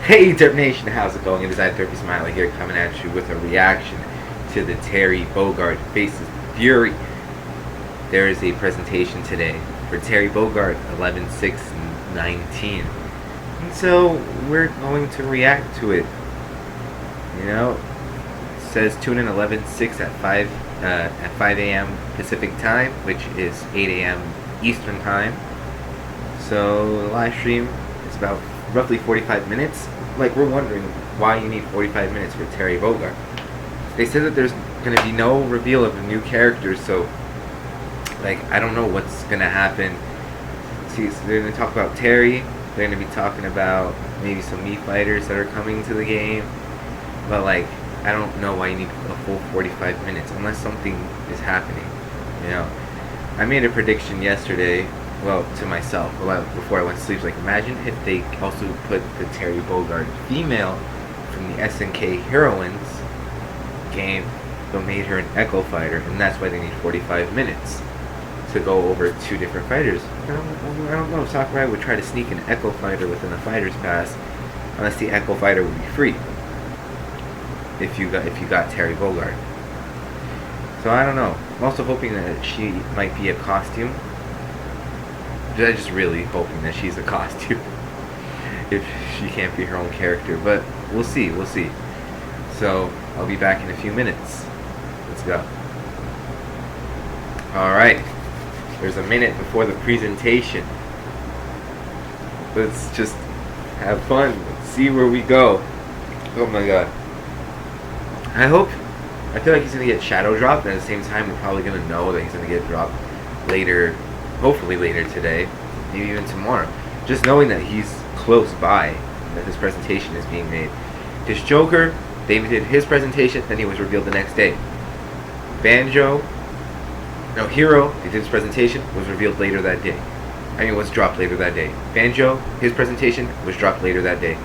Hey Derp Nation, how's it going? It is I, Derpy Smiler here, coming at you with a reaction to the Terry Bogard Faces Fury. There is a presentation today for Terry Bogard, 11/6/19. And so we're going to react to it. You know, it says tune in 11/6 at 5 a.m. Pacific time, which is 8 a.m. Eastern time. So the live stream is about roughly 45 minutes. Like, we're wondering why you need 45 minutes for Terry Bogard. They said that there's going to be no reveal of the new characters, so like, I don't know what's going to happen. See, so they're going to talk about Terry. They're going to be talking about maybe some Mii fighters that are coming to the game. But like, I don't know why you need a full 45 minutes unless something is happening. You know, I made a prediction yesterday, well, to myself, before I went to sleep. Like, imagine if they also put the Terry Bogard female from the SNK Heroines game, but made her an Echo fighter, and that's why they need 45 minutes to go over two different fighters. I don't know if Sakurai would try to sneak an Echo fighter within the Fighter's Pass, unless the Echo fighter would be free if you got Terry Bogard. So I don't know. I'm also hoping that she might be a costume. I'm just really hoping that she's a costume if she can't be her own character, but we'll see. So I'll be back in a few minutes. Let's go. Alright, there's a minute before the presentation. Let's just have fun. Let's see where we go. Oh my god. I feel like he's gonna get shadow dropped, and at the same time we're probably gonna know that he's gonna get dropped later. Hopefully later today, maybe even tomorrow. Just knowing that he's close by, that his presentation is being made. His Joker, David did his presentation, then he was revealed the next day. Hero, he did his presentation, was revealed later that day. Was dropped later that day. Banjo, his presentation, was dropped later that day.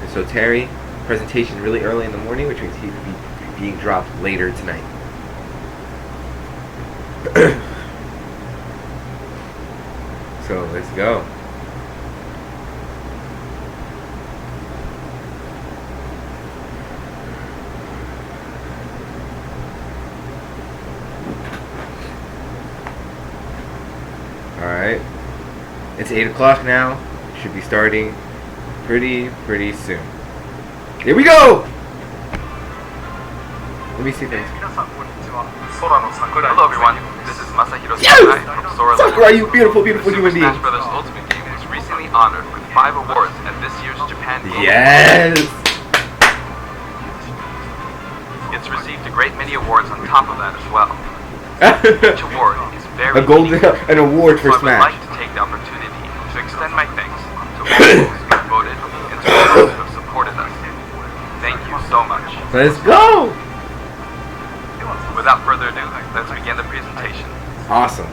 And so Terry, presentation really early in the morning, which means he could be being dropped later tonight. So let's go. Alright. It's 8 o'clock now. Should be starting pretty soon. Here we go! Let me see if I can... Hello everyone, this is Masahiro Yes! Sakurai from Sora. Sakurai, you beautiful human being. Smash Bros. Ultimate game was recently honored with 5 awards at this year's Japan Game. Yes! It's received a great many awards on top of that as well. Each award is very an award for so Smash. I would like to take the opportunity to extend my thanks to all those who have voted and to all those who have supported us. Thank you so much. Let's go! Without further ado, let's begin the presentation. Awesome.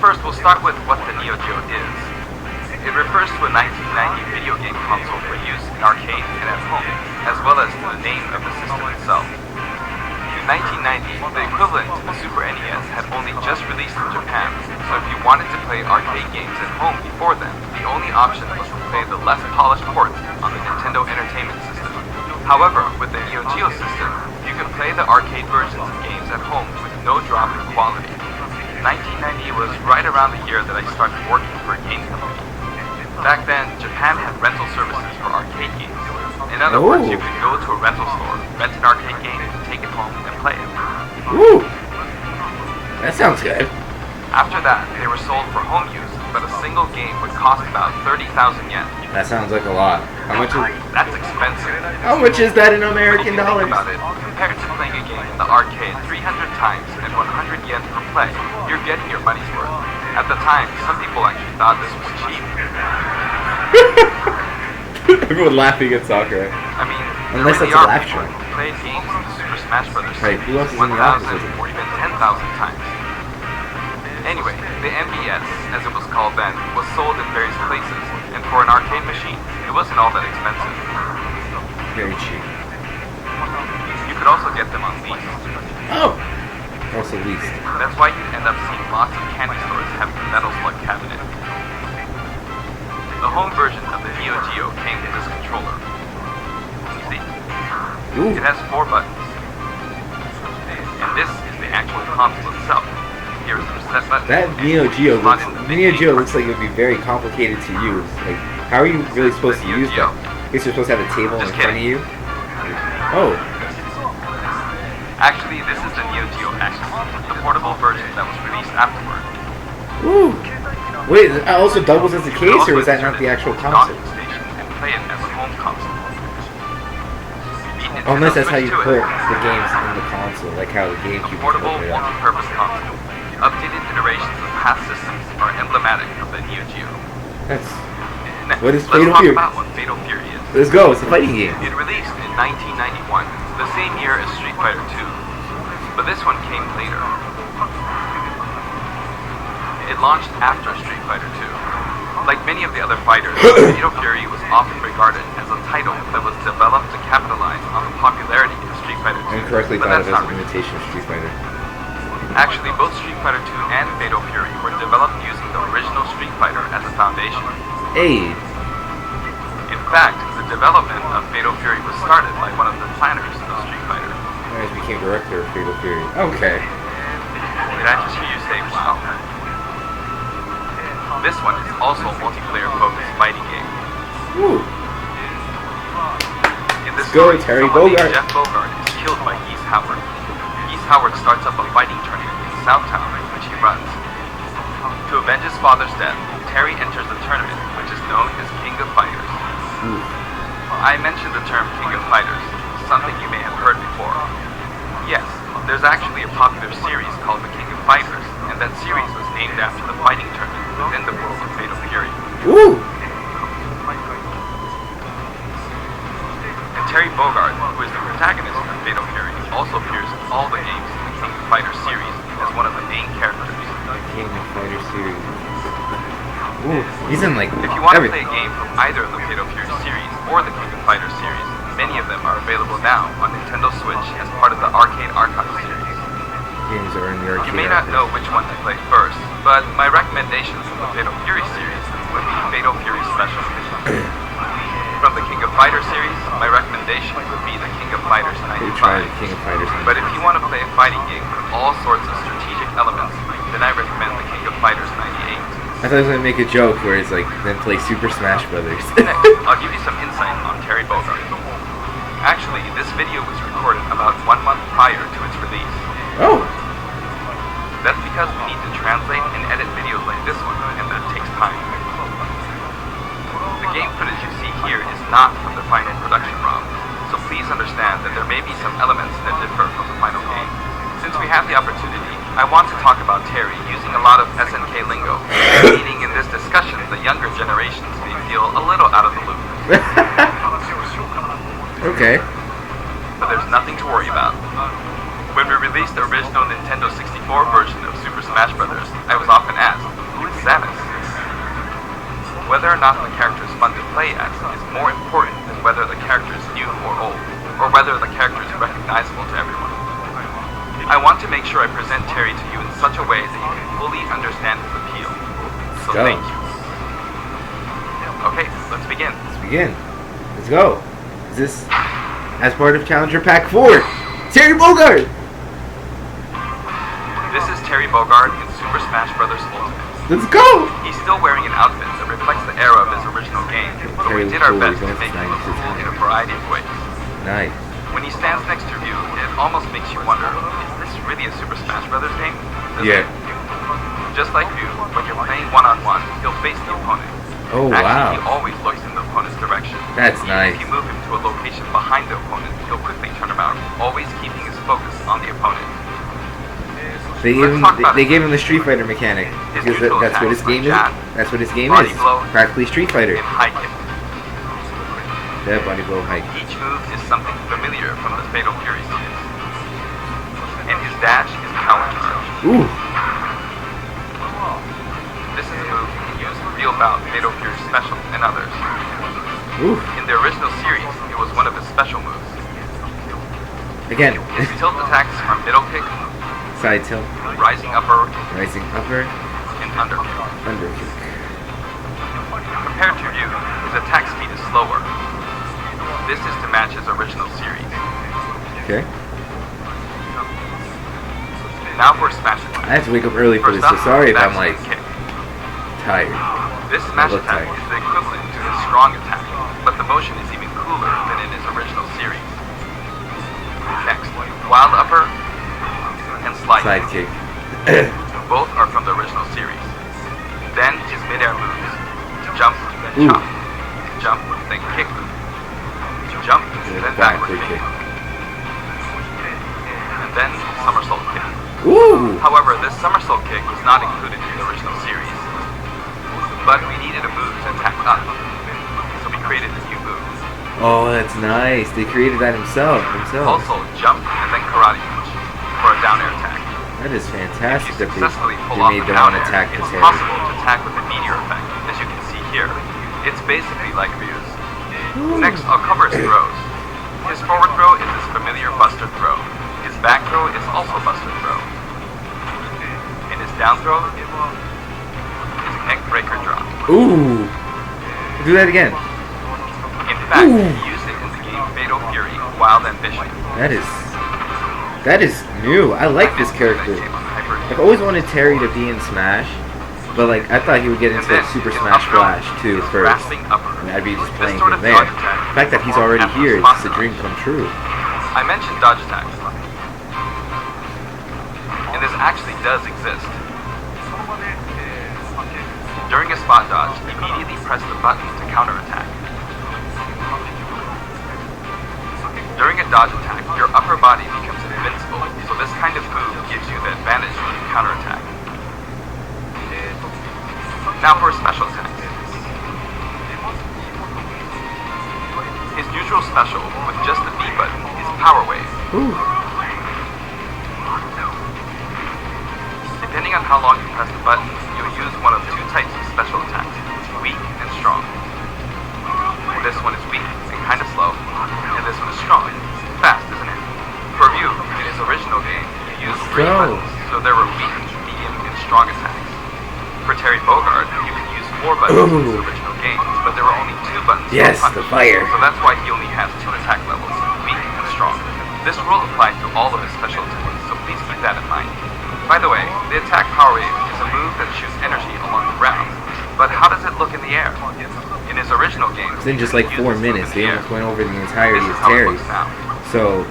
First, we'll start with what the Neo Geo is. It refers to a 1990 video game console for use in arcade and at home, as well as to the name of the system itself. In 1990, the equivalent to the Super NES had only just released in Japan, so if you wanted to play arcade games at home before then, the only option was to play the less polished port on the Nintendo Entertainment System. However, with the Neo Geo system, you can play the arcade versions of games at home with no drop in quality. 1990 was right around the year that I started working for a game company. Back then, Japan had rental services for arcade games. In other words, you could go to a rental store, rent an arcade game, take it home, and play it. Ooh! That sounds good. After that, they were sold for home use, but a single game would cost about 30,000 yen. That sounds like a lot. How much is... That's expensive. How much is that in When American you think dollars? about it, compared to playing a game in the arcade 300 times and 100 yen per play, you're getting your money's worth. At the time, some people actually thought this was cheap. Everyone laughing at soccer. I mean, Unless there that's really a are laugh people track. who played games in the Super Smash Bros. Right, who else is in the 1,000 office with it? or even 10,000 times. Anyway, the MBS, as it was called then, was sold in various places, and for an arcade machine, it wasn't all that expensive. Very cheap. You could also get them on lease. Oh! Also leased. That's why you end up seeing lots of candy stores having a metal slug cabinet. The home version of the Neo Geo came with this controller, Ooh. It has 4 buttons. And this is the actual console itself. Here is the reset button. That Neo Geo looks like it would be very complicated to use. Like, how are you really supposed to use that? I guess you're supposed to have a table in front of you. Oh. Actually, this is the Neo Geo X, the portable version that was released afterward. Woo! Wait, it also doubles as a case, or was that not the actual console? Station and play it as a home console. Unless that's how you put the games in the console, like how the GameCube A portable, was put multi-purpose console. Updated iterations of past systems are emblematic of the Neo Geo. That's... Next, What is let's Fatal talk Fury? about what Fatal Fury is. Let's go, it's a fighting game. It released in 1991, the same year as Street Fighter 2, but this one came later. It launched after Street Fighter 2. Like many of the other fighters, Fatal Fury was often regarded as a title that was developed to capitalize on the popularity of Street Fighter 2. And correctly but thought of that's as not an really imitation of Street Fighter. Actually, both Street Fighter 2 and Fatal Fury were developed using the original Street Fighter as a foundation. Hey! In fact, the development of Fatal Fury was started by one of the planners of Street Fighter. I became director of Fatal Fury. Okay. Did I just hear you say wow? This one is also a multiplayer focused fighting game. Woo! In this Go, story, Terry someone named Bogard. Jeff Bogard is killed by Geese Howard. Geese Howard starts up a fighting tournament in Southtown, which he runs. To avenge his father's death, Terry enters the tournament, which is known as King of Fighters. Ooh. I mentioned the term King of Fighters, something you may have heard before. Yes, there's actually a popular series called The King of Fighters, and that series was named after the fighting tournament within the world of Fatal Fury. Woo! And Terry Bogard, who is the protagonist of Fatal Fury, also appears in all the games in the King of Fighters series as one of the main characters. King of Fighter series. Ooh, he's in like If you want to everything. play a game from either of the Fatal Fury series or the King of Fighters series, many of them are available now on Nintendo Switch as part of the Arcade Archive series. Games are in the arcade. You may not know which one to play first, but my recommendation from the Fatal Fury series would be Fatal Fury Special. From the King of Fighters series, my recommendation would be the King of Fighters They tried 95. King of Fighters. But if you want to play a fighting game with all sorts of strategic elements, then I recommend the King of Fighters 98. I thought I was gonna make a joke where it's like then play Super Smash Brothers. Next, I'll give you some insight on Terry Bogard. Actually, this video was recorded about 1 month prior to its release. Oh, That's because we need to translate and edit videos like this one, and that takes time. The game footage you see here is not from the final production ROM, so please understand that there may be some elements that differ from the final game. Since we have the opportunity, I want to talk about Terry using a lot of SNK lingo, meaning in this discussion the younger generations may feel a little out of the loop. okay. But there's nothing to worry about. When we released the original Nintendo 64 version of Super Smash Bros., I was often asked, who's Samus? Whether or not the character is fun to play as is more important than whether the character is new or old, or whether the character is recognizable to everyone. I want to make sure I present Terry to you in such a way that you can fully understand his appeal. So Go. thank you. Okay, let's begin. Let's begin. Let's go. Is this as part of Challenger Pack 4? Terry Bogard! This is Terry Bogard in Super Smash Bros. Ultimate. Let's go! He's still wearing an outfit that reflects the era of his original game, but we did our best to make it look cool in a variety of ways. Nice. When he stands next to you, it almost makes you wonder, is this really a Super Smash Bros. Game? Yeah. Just like you, when you're playing one-on-one, he'll face the opponent. Oh, Actually, he wow. always looks in the opponent's direction. That's Even nice. If you move him to a location behind the opponent, he'll quickly turn around, always keeping his focus on the opponent. They gave him the Street Fighter mechanic because that's what his game is. That's what his game is. Practically Street Fighter. And high kick. Yeah, body blow hike. Each move is something familiar from the Fatal Fury series. And his dash is power charge. Ooh. This is a move you can use in Real Bout, Fatal Fury Special, and others. Ooh. In the original series, it was one of his special moves. Again. His tilt attacks are middle kick, Side tilt. rising upper, Rising upper. and under kick. Under kick. Compared to Ryu, his attack speed is slower. This is to match his original series. Okay. Now for smash attack. I have to wake up early for this, First so up, sorry if I'm backspin like kick. tired. This smash look attack tired. is the equivalent to his strong attack, but the motion is even cooler than in his original series. Next, wild upper and slide Sidekick. Both are from the original series. Then his mid-air moves. Jump, then Ooh. chop. Jump, then kick. Jump, then backward kick. And then somersault kick. Ooh! However, this somersault kick was not included in the original series. But we needed a move to attack up. So we created a new move. Oh, that's nice. They created that themselves. Also, jump and then karate punch for a down air attack. That is If fantastic you that successfully they pull off made the their down own air, attack it's for possible to attack with a meteor effect, as you can see here. It's basically like Ryu's. Next, I'll cover his throws. His forward throw is his familiar buster throw. His back throw is also buster throw. And his down throw is neck breaker drop. Ooh! Do that again. In fact, Ooh. he used it in the game Fatal Fury, Wild Ambition. That is new. I like this character. I've always wanted Terry to be in Smash, but like I thought he would get into like Super Smash Flash too first. And I'd be just playing him there. The fact that he's already here, it's just a dream come true. I mentioned dodge attacks. And this actually does exist. During a spot dodge, immediately press the button to counterattack. During a dodge attack, your upper body becomes invincible, so this kind of move gives you the advantage when you counterattack. Now for special attacks. His neutral special, with just the B button, is Power Wave. Ooh. Depending on how long you press the button, you'll use one of two types of special attacks, weak and strong. This one is weak and kind of slow, and this one is strong. Fast, isn't it? For Ryu, in his original game, you used 3 buttons, so there were weak, medium, and strong attacks. For Terry Bogard, you could use 4 buttons in his original game, but there were only 2 buttons for Yes, punch. the fire. So that's why he only has 2 attack levels, weak and strong. This rule applies to all of his special attacks, so please keep that in mind. By the way, the attack Power Wave is a move that shoots energy along the ground. But how does it look in the air? In his original game, It's in just like 4 minutes. They almost went over the entirety this of is how it Terry. looks now. So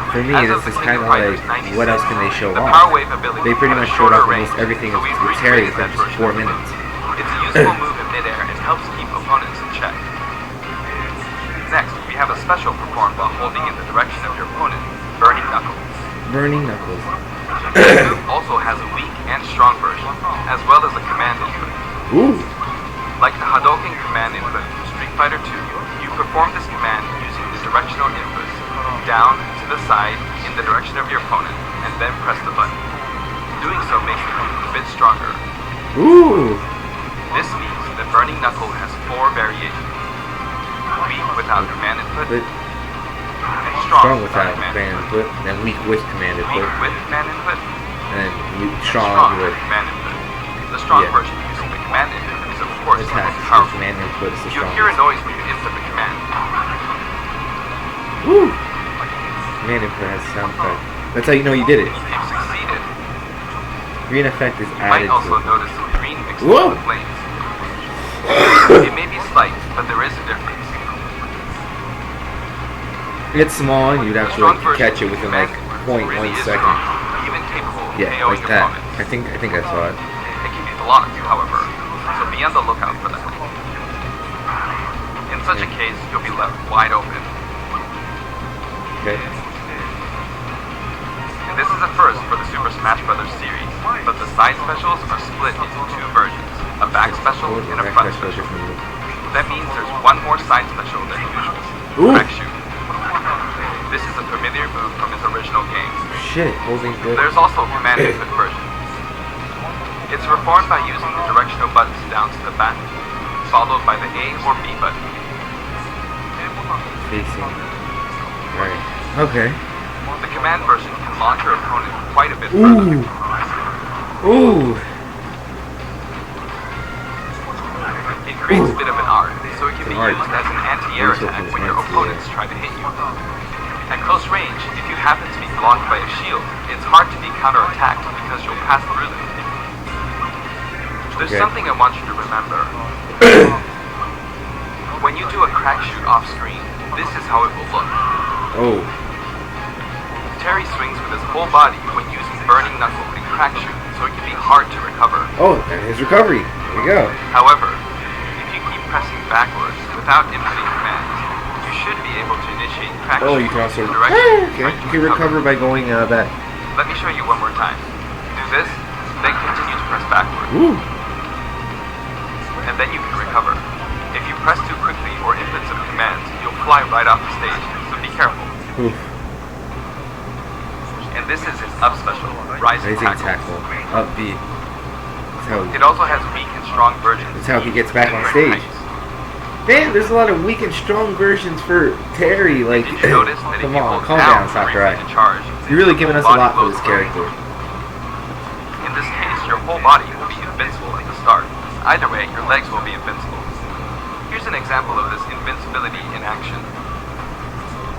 for me, As this of the is King kind of of Fighters like 97, what else can they show the off? Power Wave ability They pretty has much a showed shorter off range, almost everything so with we Terry recreated for that just version 4 of the minutes. It's a useful move in midair and helps keep opponents in check. Next, we have a special performed while holding in the direction of your opponent, Burning Knuckles. Burning Knuckles. This move also has a weak and strong version, as well as a command input. Ooh. Like the Hadouken command input from Street Fighter 2, you perform this command using the directional inputs down to the side in the direction of your opponent, and then press the button. Doing so makes the move a bit stronger. Ooh. This means that Burning Knuckle has 4 variations. Weak without command input, But and strong without command command input, then weak with command Weak input, with command input, and and strong with command input. The strong Yeah. version using the command input is of course the attack. most So powerful. command input is the You'll hear a strongest. noise when you input the command. Woo. Command input has a sound effect. That's how you know you did it. You've succeeded. Green effect is You might added also to it. notice some green mixed Whoa. with the flames. It may be slight, but there is a difference. It's small and you'd The have to strong like, version catch it within like command 0.1 really is second. strong, even capable of Yeah, KOing like that. opponents. I think I saw it. It can be blocked, however, so be on the lookout for that. In such a case, you'll be left wide open. Okay. And this is a first for the Super Smash Bros. Series, but the side specials are split into 2 versions, a back special and a front special. That means there's one more side special than usual, Ooh. Crack Shoot. This is a familiar move from his original game. Shit, holding good. There's also a command input version. It's performed by using the directional buttons down to the back, followed by the A or B button. Facing. Right. Okay. The command version can launch your opponent quite a bit Ooh. further. Ooh. It creates a bit of an arc, so it can be An arc. used as an anti air attack when your opponents try to hit you. At close range, if you happen to be blocked by a shield, it's hard to be counterattacked because you'll pass through them. There's something I want you to remember. When you do a crack shoot off screen, this is how it will look. Oh. Terry swings with his whole body when using Burning Knuckle and crack shoot, so it can be hard to recover. Oh, and his recovery. There you go. However, if you keep pressing backwards without inputting commands, you should be able to initiate crack shoot you can also in the direction okay. You can recover by going back. Let me show you one more time. Do this, then continue to press backward. Ooh. And then you can recover. If you press too quickly or input some commands, you'll fly right off the stage, so be careful. Oof. And this is his up special, Rising Tackle. Up B. It also has weak and strong versions. That's how he gets back on stage. Man, there's a lot of weak and strong versions for Terry. Like, Did you notice that come if you on, hold calm down, Sakurai. to charge, You're really giving us a lot for this body character. In this case, your whole body will be invincible at the start. Either way, your legs will be invincible. Here's an example of this invincibility in action.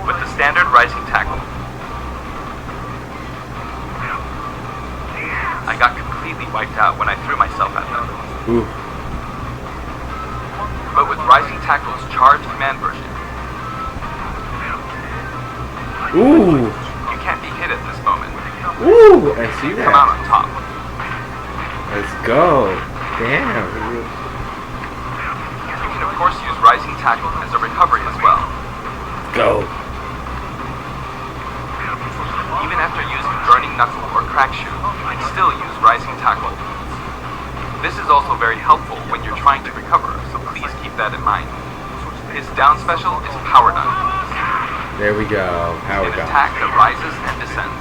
With the standard Rising Tackle, I got completely wiped out when I threw myself at them. Ooh. But with Rising Tackle's charged command version, Ooh. you can't be hit at this moment. Ooh, I see Come out that. on top. Let's go. Damn. You can of course use Rising Tackle as a recovery as well. Go. Even after using Burning Knuckle or Crack Shoot, you can still use Rising Tackle. This is also very helpful when you're trying to recover, so please keep that in mind. His down special is Power Dunk, There we go. Power an Dunk. attack that rises and descends.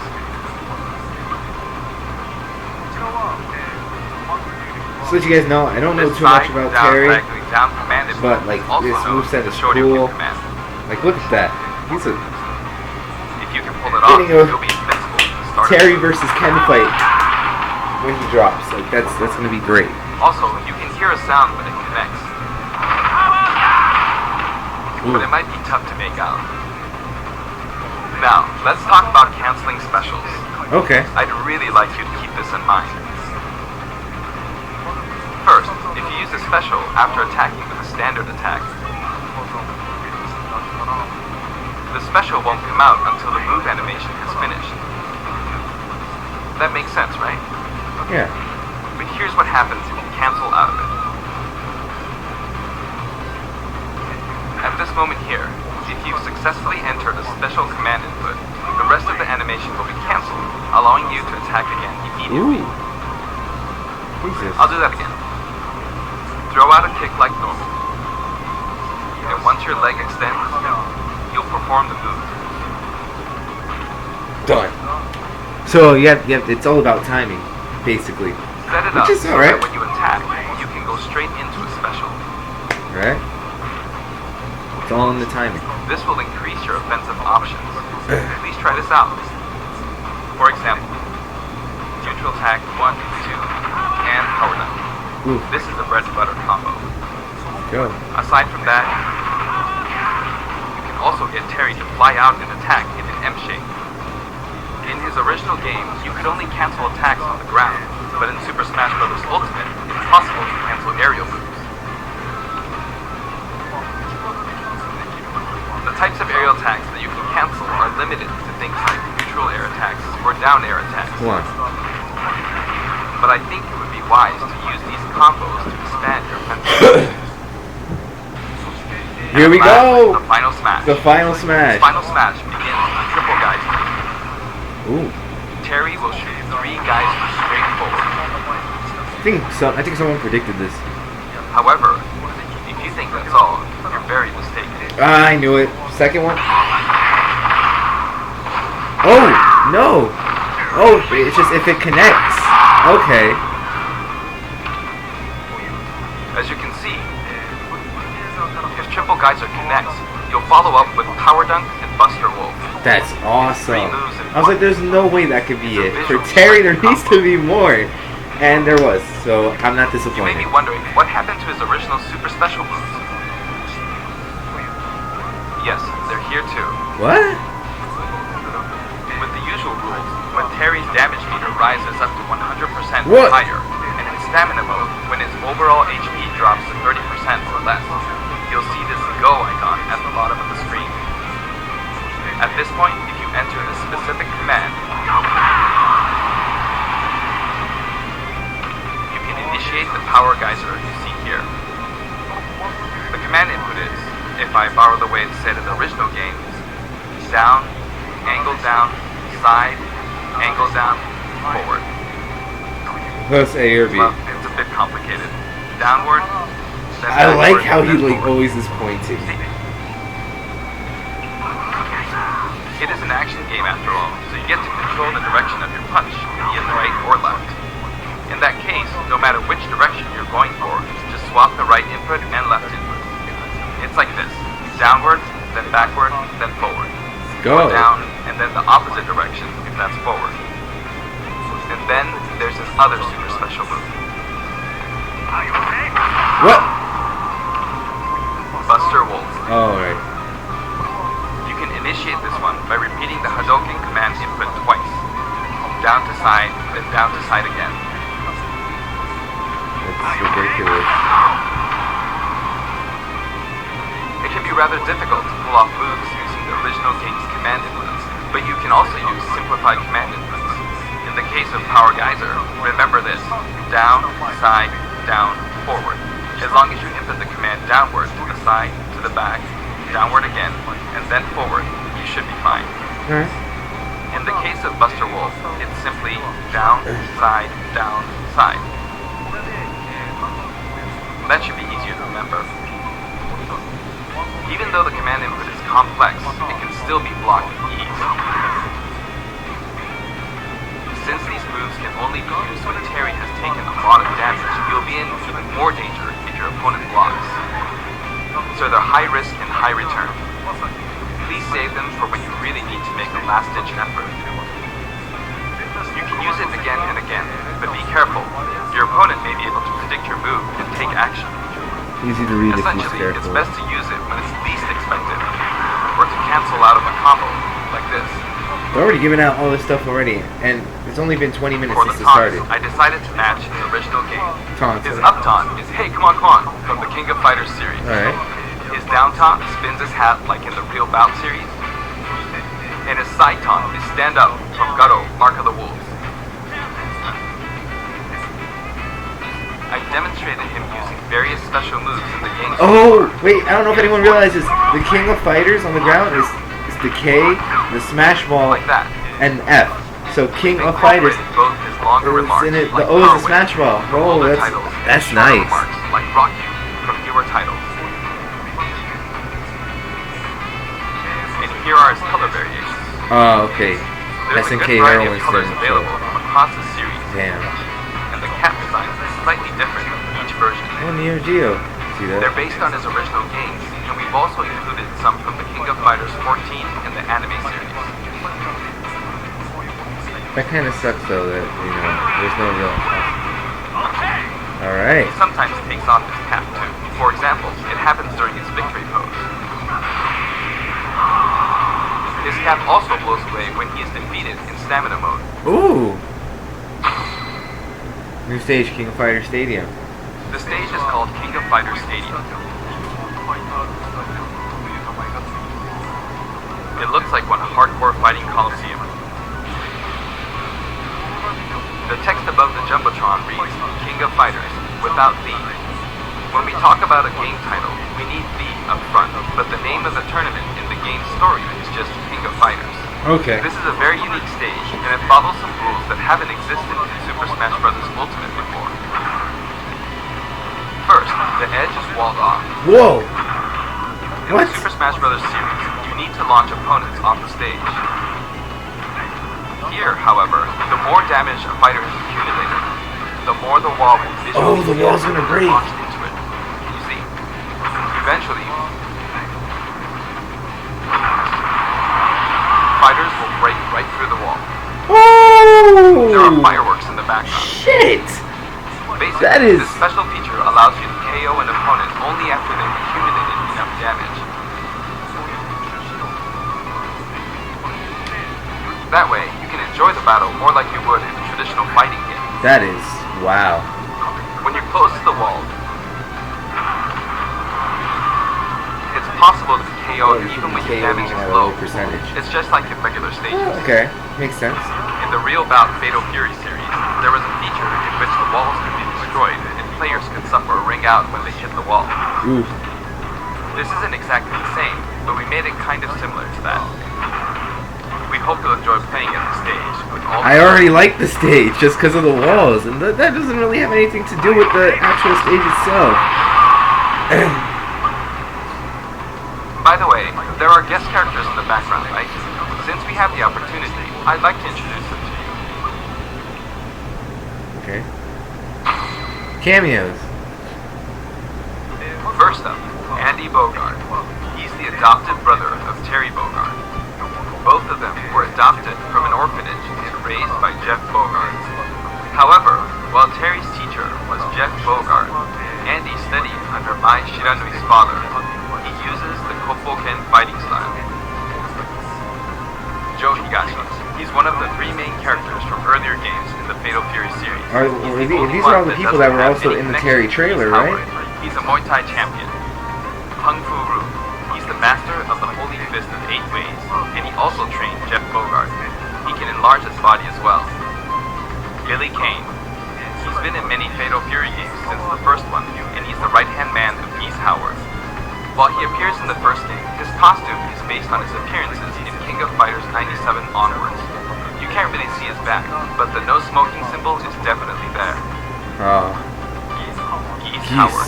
So that you guys know, I don't know This too much side, about down, Terry, diagonally down command input but like also this known moveset as is Shoryuken cool. command. Like look at that. He's a If you can pull it off, Getting a you'll be invincible at the start. Terry versus Ken fight when he drops. Like that's gonna be great. Also, you can hear a sound when it connects, but it might be tough to make out. Now, let's talk about canceling specials. Okay. I'd really like you to keep this in mind. First, if you use a special after attacking with a standard attack, the special won't come out until the move animation is finished. That makes sense, right? Yeah. But here's what happens if you cancel out of it. At this moment here, if you've successfully entered a special command input, the rest of the animation will be cancelled, allowing you to attack again immediately. Ooh. Jesus. I'll do that again. Throw out a kick like normal. And once your leg extends, you'll perform the move. Done. So it's all about timing, basically. Set it Which up is so alright. that when you attack, you can go straight into a special. Right? It's all in the timing. This will increase your offensive options. Please try this out. For example, neutral attack 1, 2, and power down. Ooh. This is a bread and butter combo. Go. Aside from that, you can also get Terry to fly out and attack in an M shape. In his original game, you could only cancel attacks on the ground, but in Super Smash Bros. Ultimate, it's possible to cancel aerial moves. The types of aerial attacks that you can cancel are limited to things like neutral air attacks or down air attacks. Come on. But I think it would be wise to use these combos to expand your offensive. Here we go! The final smash. The final smash. Final smash begins with triple guys. Ooh. Terry will shoot 3 guys straight forward. I think someone predicted this. However, if you think that's all, you're very mistaken. I knew it. Second one. Oh no! Oh, it's just if it connects. Okay. As you can see, if triple geyser connects, you'll follow up with Power Dunk and Buster Wolf. That's awesome. I was like, there's no way that could be it. For Terry, there needs to be more. And there was, so I'm not You may disappointed. be wondering what happened to his original super special moves. Yes, they're here too. What? With the usual rules, when Terry's damage meter rises up to 100% or What? higher, and in stamina mode, when his overall HP drops to 30% or less, you'll see this Go icon at the bottom of the screen. At this point, if you enter the specific command, you can initiate the power geyser you see here. The command input is, if I borrow the way it's said in the original games, down, angle down, side, angle down, forward. That's A or B. Well, it's a bit complicated. Downward, then I like backward, how he then like forward. always is pointing. It is an action game after all, so you get to control the direction of your punch, be it right or left. In that case, no matter which direction you're going for, just swap the right input and left input. It's like this: downward, then backward, then forward. Go. Or down, and then the opposite direction if that's forward. And then there's this other super special move. What? Buster Wolf. Oh, right. You can initiate this one by repeating the Hadouken command input twice. Down to side, then down to side again. That's ridiculous. It can be rather difficult to pull off moves using the original game's command inputs, but you can also use simplified command inputs. In the case of Power Geyser, remember this: down, side, down, forward. As long as you input the command downward, to the side, to the back, downward again, and then forward, you should be fine. Alright. In the case of Buster Wolf, it's simply down, side, down, side. That should be easier to remember. Even though the command input is complex, it can still be blocked with ease. Since these moves can only be used when Terry has taken a lot of damage, you'll be in even more danger if your opponent blocks. So they're high risk and high return. Please save them for when you really need to make a last-ditch effort. You can use it again and again, but be careful. Your opponent may be able to predict your move and take action. Easy to read if he's Essentially, it's careful. best to use it when it's least expected, or to cancel out of a combo, like this. They're already giving out all this stuff already, and it's only been 20 minutes For the since it taunts, started. I decided to match the original game. Taunts. His up taunt is "Hey, come on," from the King of Fighters series. Alright. His down taunt spins his hat like in the Real Bout series. And his side taunt is "Stand Up" from Garo, Mark of the Wolves. I demonstrated him using various special moves in the game. Oh, wait, I don't know if anyone realizes the King of Fighters on the ground is the K, the Smash Ball, Like that. and F. So King They of Fighters incorporated both his longer is remarks, in it. The like O is the Power Smash Wave, Ball. from Oh, older that's titles, and that's shorter nice. remarks, like Rock You, from newer titles. And here are his color variations. Oh, okay. There's a SNK good variety heroin of colors syndrome. available from across the series, Damn. and the cap design is slightly different in each version. Oh, Neo Geo. See They're that? based on his original games, and we've also included some from the King of Fighters 14 and the anime series. That kind of sucks though. That there's no real. All right. He sometimes takes off his cap too. For example, it happens during his victory pose. His cap also blows away when he is defeated in stamina mode. Ooh. New stage, King of Fighters Stadium. The stage is called King of Fighters Stadium. It looks like one hardcore fighting coliseum. The text above the Jumbotron reads, King of Fighters, without the. When we talk about a game title, we need the up front, but the name of the tournament in the game's story is just King of Fighters. Okay. This is a very unique stage, and it follows some rules that haven't existed in Super Smash Bros. Ultimate before. First, the edge is walled off. Whoa. In What? the Super Smash Bros. Series, you need to launch opponents off the stage. Here, however, the more damage a fighter has accumulated, the more the wall will visually Oh, the wall's gonna break. launched into it. You see, eventually, fighters will break right through the wall. There are Oh. fireworks in the background. Shit. Basically, That is- this special feature allows you to KO an opponent only after they've accumulated enough damage. That way, you can enjoy the battle more like you would in a traditional fighting game. That is, wow. When you're close to the wall, it's possible to be KO'd even when your damage is low. Percentage. It's just like in regular stages. Oh, okay, makes sense. In the Real Bout Fatal Fury series, there was a feature in which the walls could be destroyed and players could suffer a ring out when they hit the wall. Ooh. This isn't exactly the same, but we made it kind of similar to that. We hope you'll enjoy playing at the stage with all I already like the stage just because of the walls, and that doesn't really have anything to do with the actual stage itself. By the way, there are guest characters in the background, right? Since we have the opportunity, I'd like to introduce them to you. Okay. Cameos. First up, Andy Bogard. He's the adopted brother of Terry Bogard. Both of them were adopted from an orphanage and raised by Jeff Bogard. However, while Terry's teacher was Jeff Bogard, Andy studied under Mai Shiranui's father. He uses the Kopoken fighting style. Joe Higashi. He's one of the three main characters from earlier games in the Fatal Fury series. These are all the people that were also in the Terry trailer, right? He's a Muay Thai champion. Hung Fu Ru. He's the master of the Holy Fist of 8 Ways, and he also trained Jeff Bogard. He can enlarge his body as well. Billy Kane. He's been in many Fatal Fury games since the first one, and he's the right-hand man of Geese Howard. While he appears in the first game, his costume is based on his appearances in King of Fighters 97 onwards. You can't really see his back, but the no smoking symbol is definitely there. Geese Howard.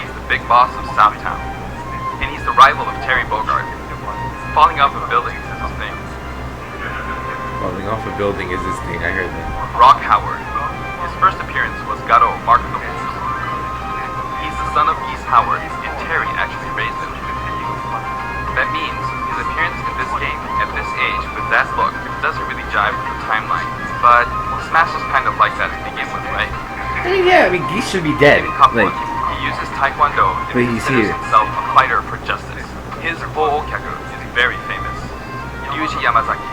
He's the big boss of Southtown, and he's the rival of Terry Bogard. Falling off of buildings is his thing. Falling off a building is his thing, I heard that. Rock Howard. His first appearance was Garo, Mark of the Wolves. He's the son of Geese Howard, and Terry actually raised him. That means his appearance in this game at this age with that look doesn't really jive with the timeline. But Smash is kind of like that to begin with, right? Yeah, I mean, Geese should be dead. In Cup 1, Like, he uses Taekwondo and but he's considers here. himself a fighter for justice. His Bo'okyaku is very famous. Yuji Yamazaki.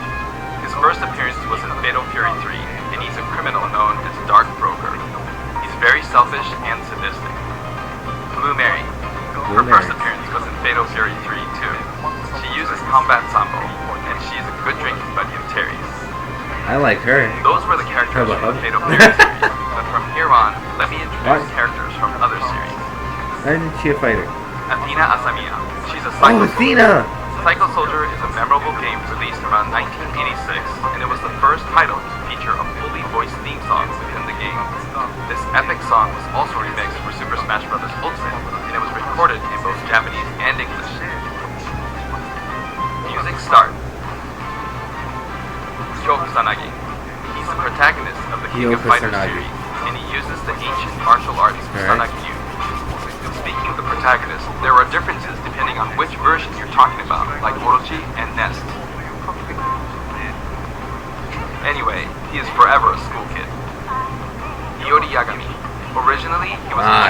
His first appearance was in Fatal Fury 3, and he's a criminal known as Dark Broker. He's very selfish and sadistic. Blue Mary. Her first appearance was in Fatal Fury 3 too. She uses combat sambo, and she's a good drinking buddy of Terry's. I like her. Those were the characters from the Fatal Fury series, but from here on, let me introduce characters from other series. Why isn't she a fighter? Athena Asamiya. She's a Psycho Soldier. Athena! Psycho Soldier is a memorable game released around 1986, and it was the first title to feature a fully voiced theme song within the game. This epic song was also remixed for Super Smash Bros. Ultimate, and it was recorded in both Japanese and English. Music start. Kyo Kusanagi. He's the protagonist of the King of Fighters series, and he uses the ancient martial arts Kusanagi-ryu. Speaking of the protagonist, there are differences depending on which version you're talking about, like Orochi and Nest. Anyway, he is forever a school kid. Iori Yagami. Originally,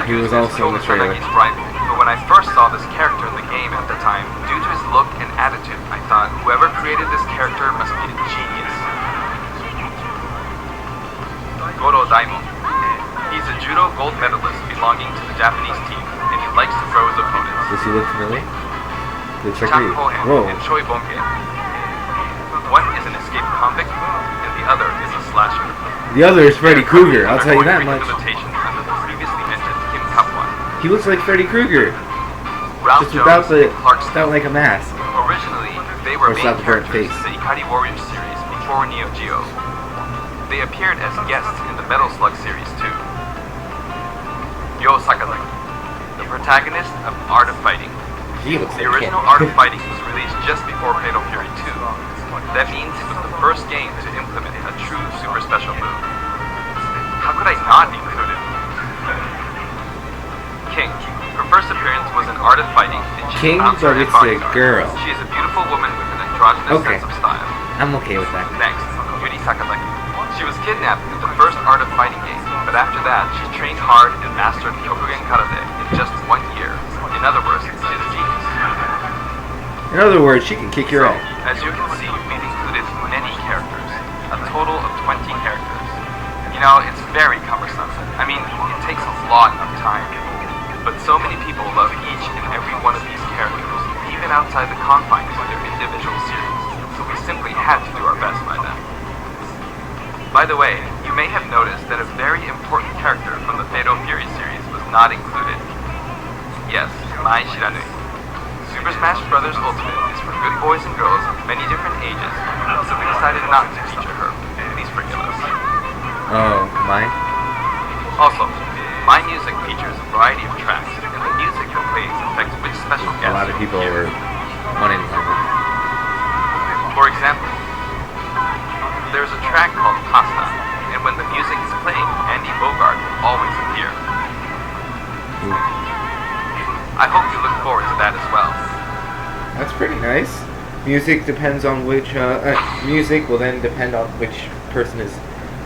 he was also in the trailer. Kusanagi's rival, but when I first saw this character in the game at the time, due to his look and attitude, I thought whoever created this character must be a genius. Goro Daimon. He's a judo gold medalist belonging to the Japanese team, and he likes to throw his opponents. Does he look familiar? Let's check Chang it. Ho-han Whoa. and Choi Bonge. One is an escaped convict, and the other is a slasher. The other is Freddy Krueger, I'll tell you that much. Rehabilitation under the previously mentioned Kim Cup one. He looks like Freddy Krueger. Ralph Just without Jones and Clark without like a mask. Originally, they were Or main without the burnt characters face. in the Ikari Warriors series before Neo Geo. They appeared as guests in the Metal Slug series too. Yo Sakazaki, the protagonist of Art of Fighting. He looks The like original him. Art of Fighting was released just before Fatal Fury 2. That means it was the first game to implement a true super special move. How could I not include him? King. Her first appearance was in Art of Fighting, and she's King, an but outsider it's a bodyguard. girl. She is a beautiful woman with an androgynous Okay. sense of style. I'm okay with that. Next, Yuri Sakazaki. She was kidnapped in the first Art of Fighting game, but after that, she trained hard and mastered Kyokugen Karate in just 1 year. In other words, she is a genius. In other words, she can kick your ass. As you can see, we've included many characters. total of 20 characters. You know, it's very cumbersome. I mean, it takes a lot of time. But so many people love each and every one of these characters, even outside the confines of their individual series, so we simply had to do our best by them. By the way, you may have noticed that a very important character from the Fatal Fury series was not included. Yes, Mai Shiranui. Super Smash Bros. Ultimate is for good boys and girls of many different ages, so we decided not to feature her. Please forgive us. Oh, mine? Also, my music features a variety of tracks, and the music that plays affects which special guest. A lot of people were wanting to. For example, there's a track called Pasta, and when the music is playing, Andy Bogard will always appear. Ooh. I hope you look forward to that as well. That's pretty nice. Music depends on which, music will then depend on which person is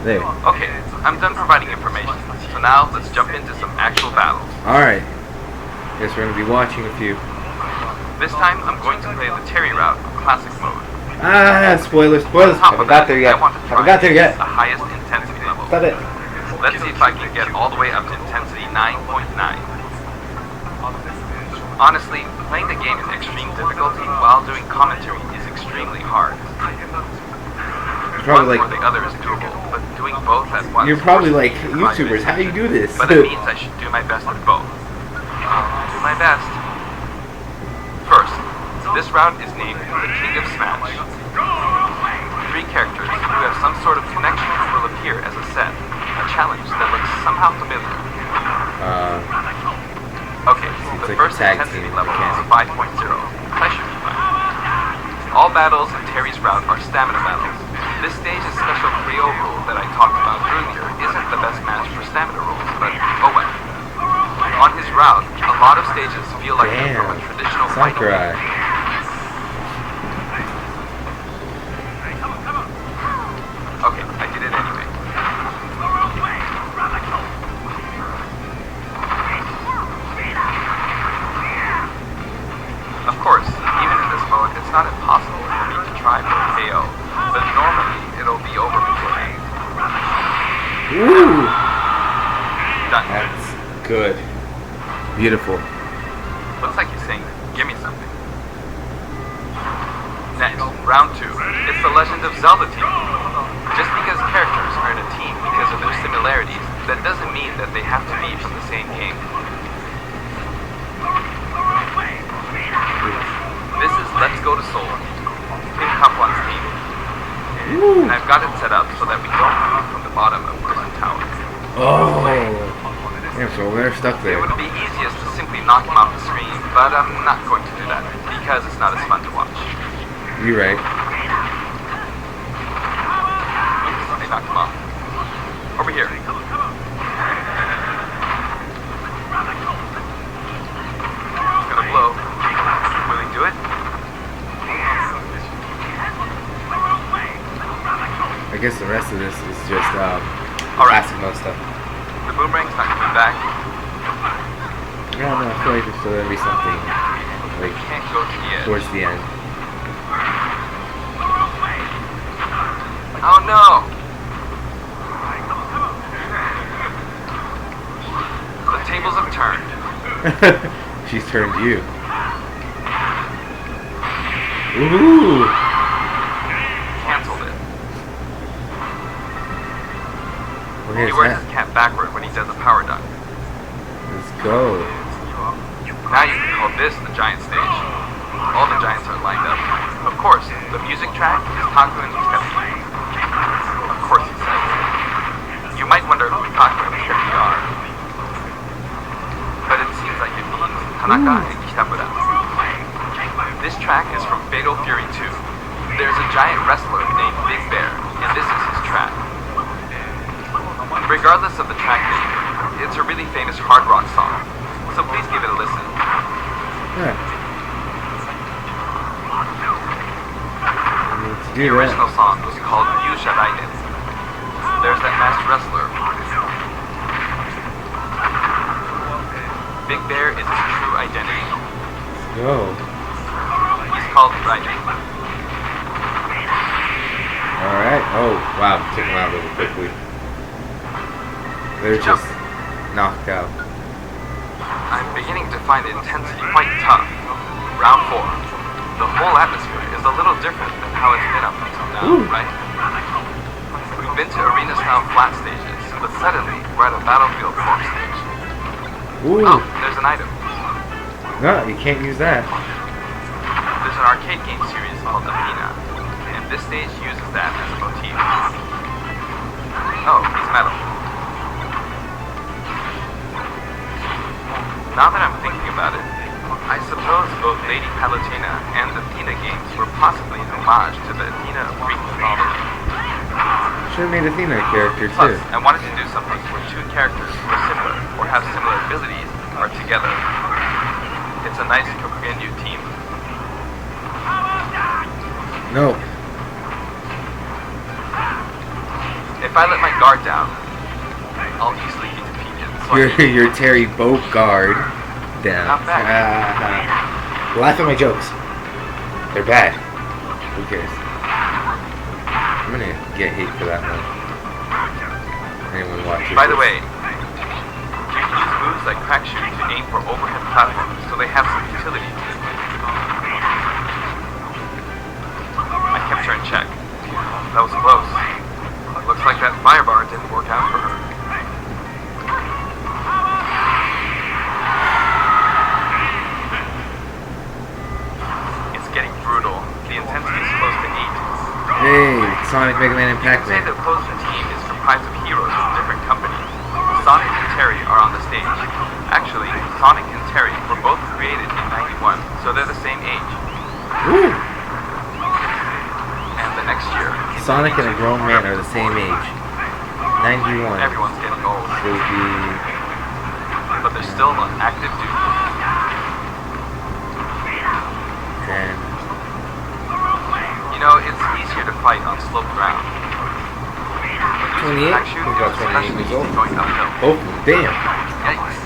there. Okay, I'm done providing information, so now let's jump into some actual battles. Alright. Guess we're gonna be watching a few. This time, I'm going to play the Terry route on Classic mode. Ah, spoilers. Haven't got there yet. The highest intensity level. Stop it. Let's see if I can get all the way up to intensity 9.9. Honestly, playing the game in extreme difficulty while doing commentary is extremely hard. Probably one or the other is doable, but doing both at once... You're probably like, YouTubers, how do you do this? But it means I should do my best at both. I'll do my best. First, this round is named the King of Smash. 3 characters who have some sort of connection will appear as a set, a challenge that looks somehow familiar. Okay, so the first intensity level is 5.0. That should be fine. All battles in Terry's route are stamina battles. This stage's special Creole rule that I talked about earlier isn't the best match for stamina rules, but oh well. On his route, a lot of stages feel like they're from a traditional Sakurai. Okay, I did it anyway. Of course, even in this mode, it's not impossible for me to try for a KO, but normally it'll be over before me. Ooh! Done. That's good. Beautiful. Looks like he's saying, give me something. Next, round 2. It's the Legend of Zelda team. Just because characters are in a team because of their similarities, that doesn't mean that they have to be from the same game. This is Let's Go to Seoul, Tim Kaplan's team. Ooh. And I've got it set up so that we don't move from the bottom of Prison Tower. Oh! Yeah, so we're stuck It there. would be easiest to simply knock him off the screen, but I'm not going to do that, because it's not as fun to watch. You're right. Oops, I knocked him off. Over here. It's gonna blow. Will he do it? I guess the rest of this is just, Alright. classic mode stuff. The boomerang's not coming back. No, I feel like there's still gonna be something, like, Can't go to the edge. towards the end. Oh no! The tables have turned. She's turned you. Ooh! Cancelled it. Where's He wears that? his cap backward when he does a power dunk. Let's go. Now you can call this the giant stage. All the giants are lined up. Of course, the music track is Taku and Hikaru. Of course he says. You might wonder who Taku and Hikaru are. But it seems like it means Tanaka and Kitamura. This track is from Fatal Fury 2. There's a giant wrestler named Big Bear, and this is his track. Regardless of the track name, it's a really famous hard rock song, so please give it a listen. Yeah. The original song was called Yusha Raiden. There's that masked wrestler. Big Bear is his true identity. Let's go. He's called Raiden. Alright. Oh, wow. Took him out really quickly. They're just knocked out. I'm beginning to find the intensity quite tough. Round 4. The whole atmosphere is a little different than how it's been up until now, Ooh. right? We've been to arena-style flat stages, but suddenly we're at a battlefield form stage. Ooh. Oh, there's an item. No, you can't use that. There's an arcade game series called Athena, and this stage uses that as a motif. Oh, it's metal. Now that I'm thinking about it, I suppose both Lady Palutena and the Athena games were possibly an homage to the Athena of Greek mythology. Should have made Athena a character Plus, too. I wanted to do something where two characters who are similar or have similar abilities are together. It's a nice Kokugenyu team. No. If I let my guard down, I'll easily be defeated. So You're Terry Bogard down. Not bad. Laugh at my jokes. They're bad. Who cares? I'm gonna get hate for that one. Anyone watching? By the way, you can use moves like crack shoot to aim for overhead platforms, so they have some utility to it. I kept her in check. That was close. Looks like that fire bar didn't work out for her. It's getting brutal. The intensity is close to 8. Hey, Sonic, Mega Man, and You can say Pac-Man. the opposing team is comprised of heroes from different companies. Sonic and Terry are on the stage. Actually, Sonic and Terry were both created in 91, so they're the same age. Ooh. And the next year, Sonic and a grown man are the same age. 91. everyone's getting old, So it'd be... but they're still on active duty. And... You know, it's easier to fight on sloped ground. 28? Crack shoot He's is about 28 especially years easy old. going uphill. Oh, damn. Yikes.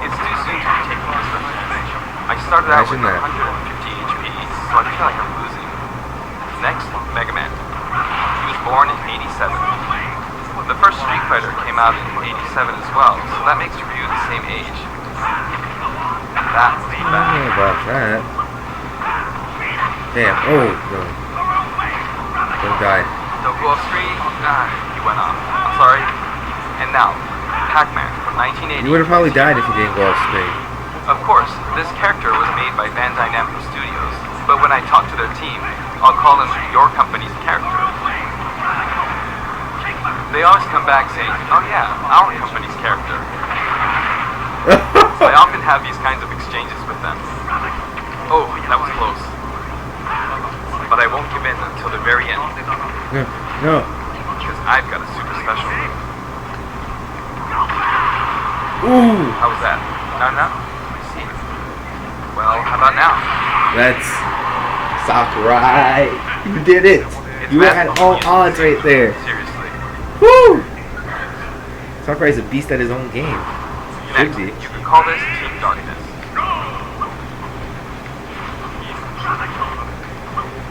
It's too soon to be taking this stuff. I started out with Imagine that. 150 HP, so I feel like I'm losing. Next, Mega Man. He was born in 87. The first Street Fighter came out in 87 as well, so that makes Ryu the same age. That was I don't bad. know about that. Damn. Oh, no. Don't die. Don't go off screen. Ah, he went off. I'm sorry. And now, Pac-Man from 1980. You would have probably died if you didn't go off screen. Of course, this character was made by Bandai Namco Studios, but when I talk to their team, I'll call him your company's character. They always come back saying, oh yeah, our company's character. So I often have these kinds of exchanges with them. Oh, that was close. But I won't give in until the very end, No. No. because I've got a super special. Ooh. How was that? No? I see. Well, how about now? That's Sakurai. You did it. It's You had all basketball. odds right there. Seriously. Woo! Sakurai's a beast at his own game. Should Next, be. you could call this Team Darkness.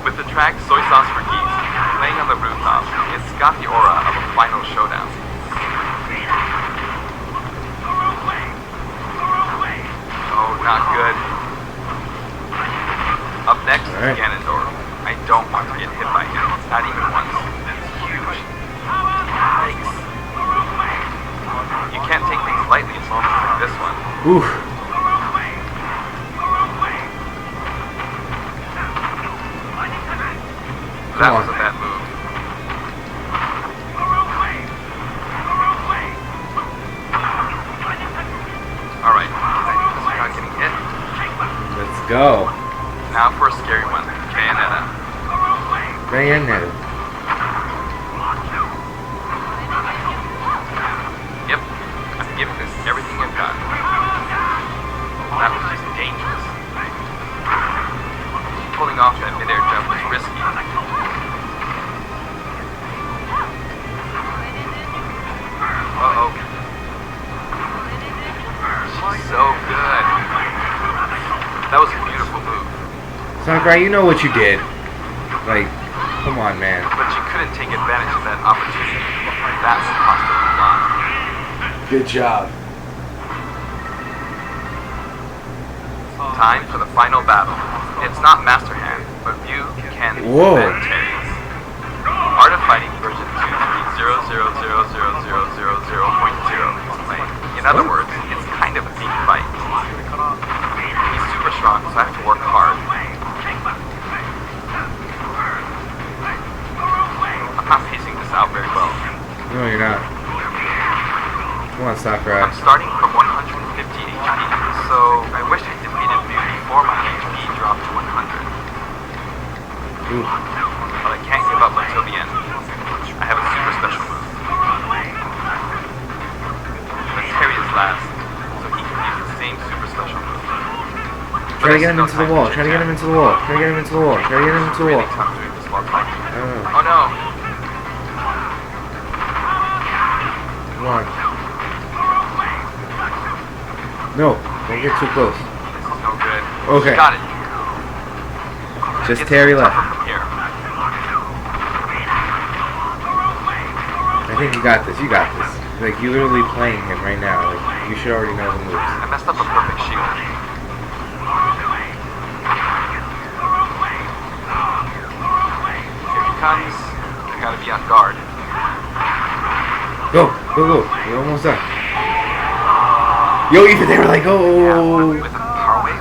With the track Soy Sauce for Geese playing on the rooftop, it's got the aura of a final showdown. Oh, not good. Up next is Alright. Ganondorf. I don't want to get hit by him, not even once. It's huge. Yikes. You can't take things lightly in moments like this one. Ooh. That Come was on. a bad move. Alright, without getting hit. Let's go. Now for a scary one. Bayonetta. Bayonetta. Yep, I'm giving this everything I've got. That was just dangerous. Pulling off that midair jump was risky. Uh-oh. She's so good. That was a beautiful move. Sakurai, you know what you did. Like, Come on, man. But she couldn't take advantage of that opportunity. That would cost her a lot. Good job. Time for the final battle. It's not Master Hand, but Ryu, Ken, Whoa. and Terry. Art of Fighting version 2.0000000.0 is playing. In other words, it's kind of a team fight. He's super strong, so I have to work hard. I'm not pacing this out very well. No, you're not. Come on, Sakurai. I'm starting from 150 HP, so I wish I defeated Ryu before my HP dropped to 100. Ooh. But I can't give up until the end. I have a super special move. But Terry is last, so he can use the same super special move. Try to get him into the wall. Try to get him into the wall. Try to get him into the wall. Try to get him into the wall. Really tough doing this while talking. Oh. Oh no! Come on. No, don't get too close. This is no good. Okay. Got it. Just It's Terry tougher left. from here. I think you got this. You got this. Like, you're literally playing him right now. Like, you should already know the moves. I messed up a perfect shield. Here he comes. I gotta be on guard. Go, go, go. You're almost done. Yo, even they were like, oh. With a power wave?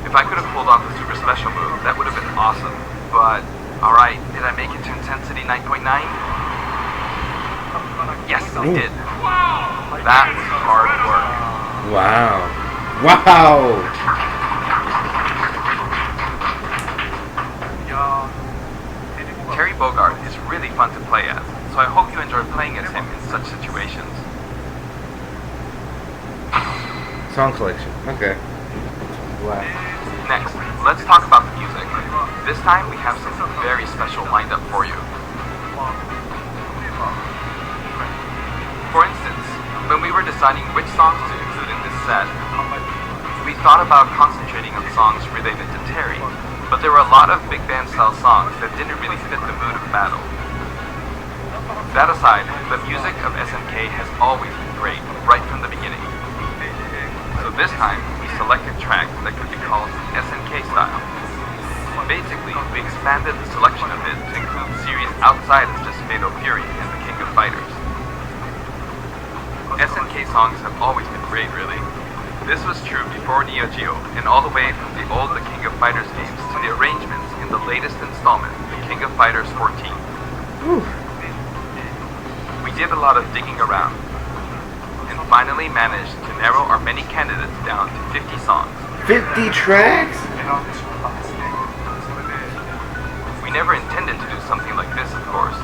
If I could have pulled off the super special move, that would have been awesome. But, alright, did I make it to intensity 9.9? Yes, I Ooh. did. That was hard work. Wow. Wow. Terry Bogard is really fun to play as, so I hope you enjoy playing as him in such situations. Song collection. Okay. Wow. Next, let's talk about the music. This time we have something very special lined up for you. For instance, when we were deciding which songs to include in this set, we thought about concentrating on songs related to Terry, but there were a lot of big band style songs that didn't really fit the mood of battle. That aside, the music of SNK has always been great, right from the beginning. So this time, we selected tracks that could be called SNK style. Basically, we expanded the selection of it to include series outside of just Fatal Fury and the King of Fighters. SNK songs have always been great, really. This was true before Neo Geo, and all the way from the old The King of Fighters games to the arrangements in the latest installment, The King of Fighters 14. Whew. We did a lot of digging around, and finally managed to narrow our many candidates down to 50 songs. 50 tracks? We never intended to do something like this, of course,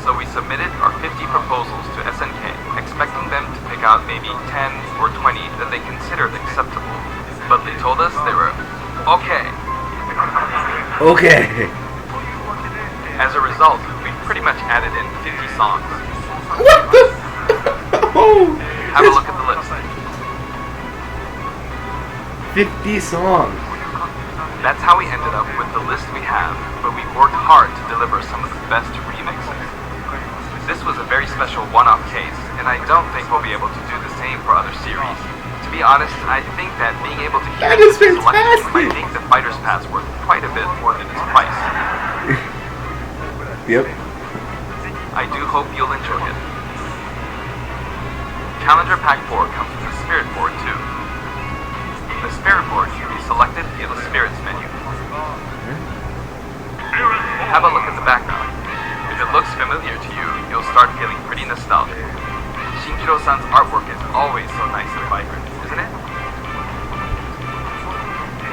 so we submitted our 50 proposals to SNK, expecting them to pick out maybe 10 or 20 that they considered acceptable. But they told us they were okay. Okay. As a result, we pretty much added in 50 songs. What the? Oh. Have a look at the list. 50 songs. That's how we ended up with the list we have, but we worked hard to deliver some of the best remixes. This was a very special one-off case, and I don't think we'll be able to do the same for other series. To be honest, I think that being able to hear That is this selection fantastic! might make the Fighter's Pass worth quite a bit more than its price. Yep. I do hope you'll enjoy it. Challenger Pack 4 comes with a Spirit Board too. The Spirit Board can be selected via the Spirits menu. Have a look at the background. If it looks familiar to you, you'll start feeling pretty nostalgic. Shinjiro-san's artwork is always so nice and vibrant, isn't it?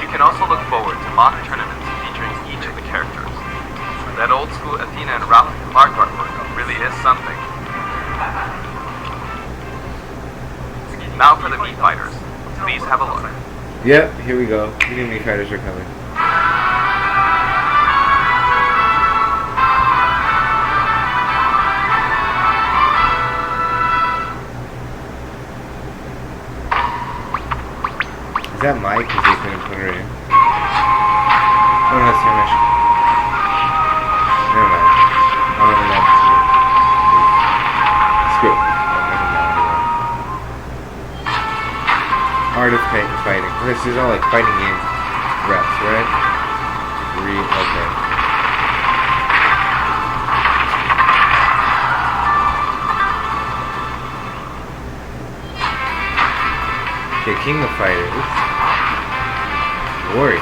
You can also look forward to mock tournaments featuring each of the characters. That old school Athena and Ralph Clark artwork really is something. Now for the Mii Fighters. Please have a look. Yep, here we go. The new Mii Fighters are coming. Is that Mike? Because he's going to put her in. Oh no, that's Yamash. Because these are all like fighting game reps, right? Okay. Okay, King of Fighters. Glory.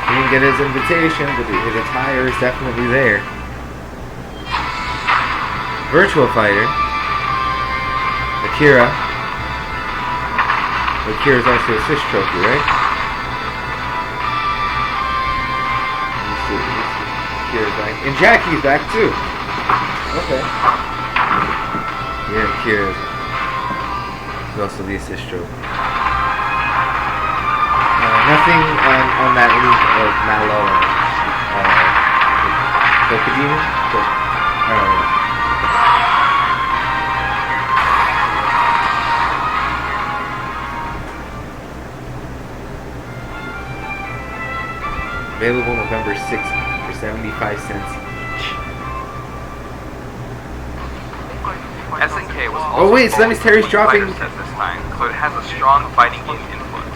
He didn't get his invitation, but his attire is definitely there. Virtual Fighter. Akira. Akira's also a assist trophy, right? Akira's back. And Jackie's back too. Okay. Yeah, Akira's also the assist trophy. Nothing on that league of Malo and Kokadina? I don't know. Available November 6th for 75 cents each. SNK was also oh wait, so that means Terry's dropping... set this time, so it has a strong fighting game influence.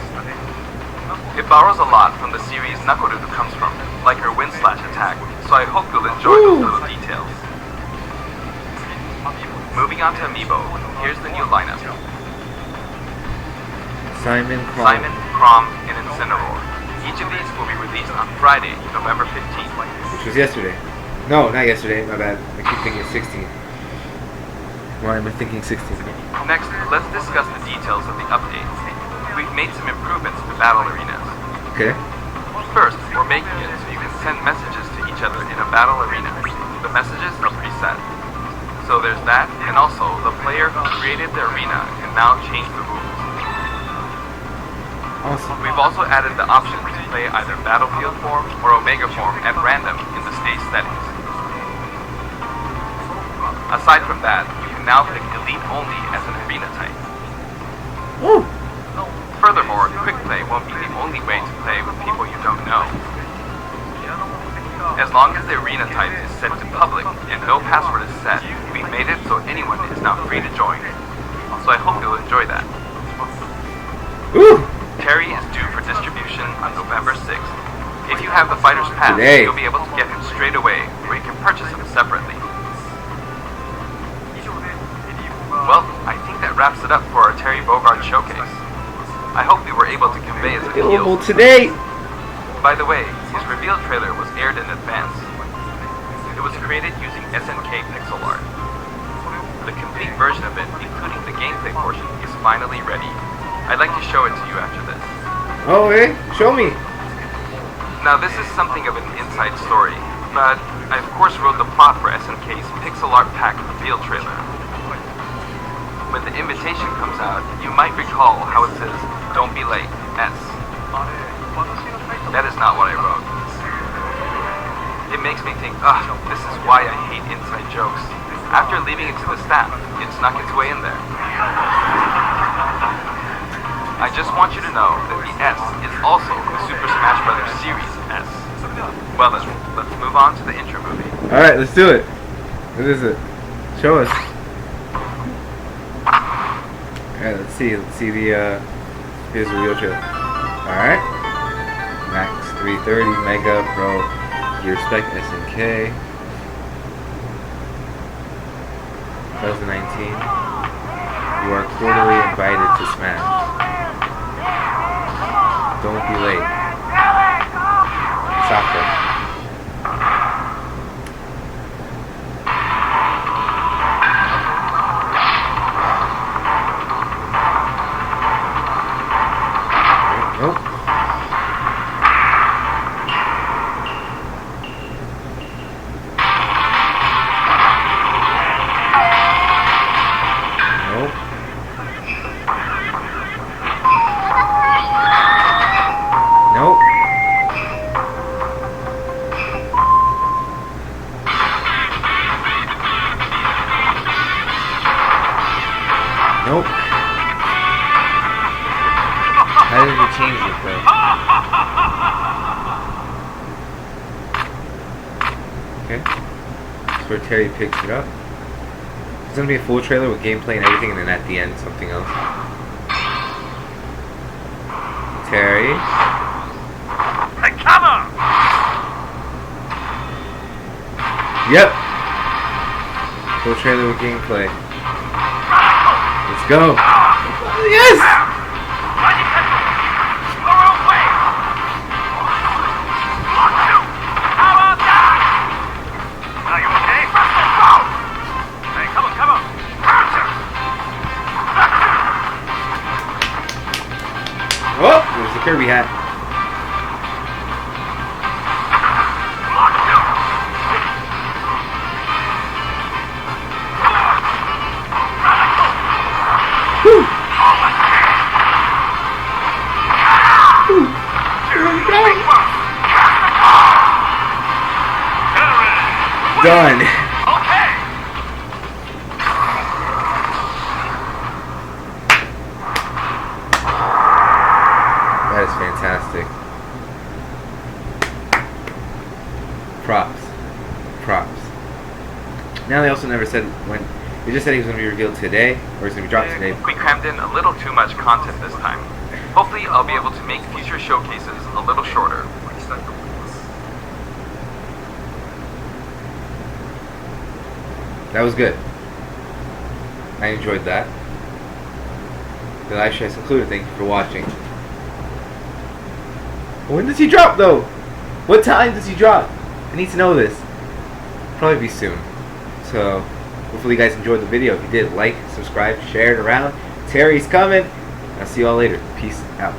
It borrows a lot from the series Nakoruto comes from, like her wind slash attack, so I hope you'll enjoy those little details. Moving on to Amiibo, here's the new lineup. Simon, Crom, and Incineroar. Each of these will be released on Friday, November 15th. Which was yesterday. No, not yesterday, my bad. I keep thinking 16. Why am I thinking 16? Next, let's discuss the details of the updates. We've made some improvements to battle arenas. Okay. First, we're making it so you can send messages to each other in a battle arena. The messages are preset. So there's that, and also, the player who created the arena can now change the rules. Awesome. We've also added the option to play either Battlefield form or Omega form at random in the stage settings. Aside from that, you can now pick Elite only as an arena type. Ooh. Furthermore, Quick Play won't be the only way to play with people you don't know. As long as the arena type is set to public and no password is set, we've made it so anyone is now free to join. So I hope you'll enjoy that. Ooh. Terry is due for distribution on November 6th. If you have the Fighter's Pass, Today. you'll be able to get him straight away, or you can purchase him separately. Well, I think that wraps it up for our Terry Bogard showcase. I hope we were able to convey his appeal. Available today. By the way, his reveal trailer was aired in advance. It was created using SNK pixel art. The complete version of it, including the gameplay portion, is finally ready. I'd like to show it to you after this. Oh, hey, show me. Now this is something of an inside story, but I of course wrote the plot for SNK's pixel art pack reveal trailer. When the invitation comes out, you might recall how it says, "Don't be late, S." That is not what I wrote. It makes me think, this is why I hate inside jokes. After leaving it to the staff, it snuck its way in there. I just want you to know that the S is also the Super Smash Bros. Series S. Well then, let's move on to the intro movie. Alright, let's do it. What is it? Show us. Alright, let's see the, here's the real trailer. Alright. Max 330, Mega, Pro, Gear Spec, SNK. 2019. You are cordially invited to Smash. Don't be late. Sakurai. Nope. Nope. Nope. Nope. How did we change it though? Okay. That's where Terry picks it up. It's gonna be a full trailer with gameplay and everything, and then at the end something else. Terry. Hey, come on! Yep. Full trailer with gameplay. Let's go. Yes! Are you okay? Hey, come on, come on! Oh, there's the Kirby hat. Woo! Done. Okay! That is fantastic. Props. Props. Now they also never said when. They just said he was going to be revealed today, or he's going to be dropped today. We crammed in a little too much content this time. Hopefully I'll be able to make future showcases a little shorter. That was good. I enjoyed that. The live show is concluded. Thank you for watching. When does he drop though? What time does he drop? I need to know this. Probably be soon. So hopefully you guys enjoyed the video. If you did, like, subscribe, share it around. Terry's coming. I'll see you all later. Peace out.